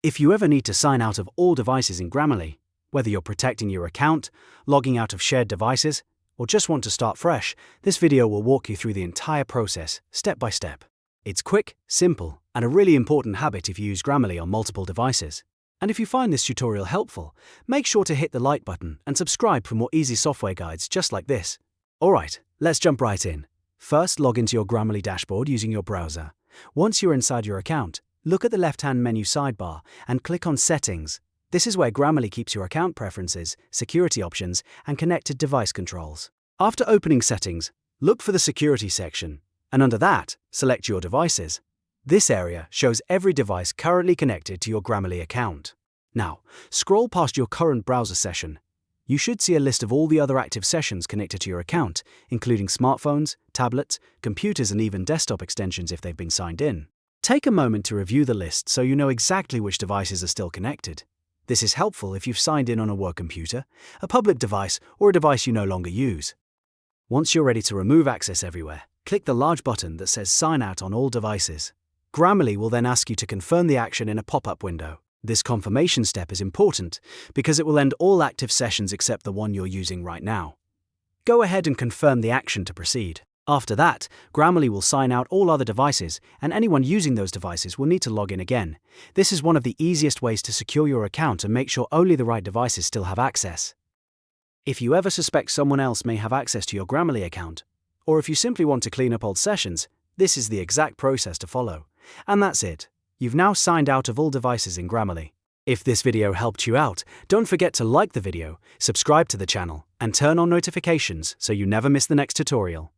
If you ever need to sign out of all devices in Grammarly, whether you're protecting your account, logging out of shared devices, or just want to start fresh, this video will walk you through the entire process, step by step. It's quick, simple, and a really important habit if you use Grammarly on multiple devices. And if you find this tutorial helpful, make sure to hit the like button and subscribe for more easy software guides just like this. Alright, let's jump right in. First, log into your Grammarly dashboard using your browser. Once you're inside your account, look at the left-hand menu sidebar and click on Settings. This is where Grammarly keeps your account preferences, security options, and connected device controls. After opening Settings, look for the Security section, and under that, select Your Devices. This area shows every device currently connected to your Grammarly account. Now, scroll past your current browser session. You should see a list of all the other active sessions connected to your account, including smartphones, tablets, computers, and even desktop extensions if they've been signed in. Take a moment to review the list so you know exactly which devices are still connected. This is helpful if you've signed in on a work computer, a public device, or a device you no longer use. Once you're ready to remove access everywhere, click the large button that says Sign Out on all devices. Grammarly will then ask you to confirm the action in a pop-up window. This confirmation step is important because it will end all active sessions except the one you're using right now. Go ahead and confirm the action to proceed. After that, Grammarly will sign out all other devices, and anyone using those devices will need to log in again. This is one of the easiest ways to secure your account and make sure only the right devices still have access. If you ever suspect someone else may have access to your Grammarly account, or if you simply want to clean up old sessions, this is the exact process to follow. And that's it. You've now signed out of all devices in Grammarly. If this video helped you out, don't forget to like the video, subscribe to the channel, and turn on notifications so you never miss the next tutorial.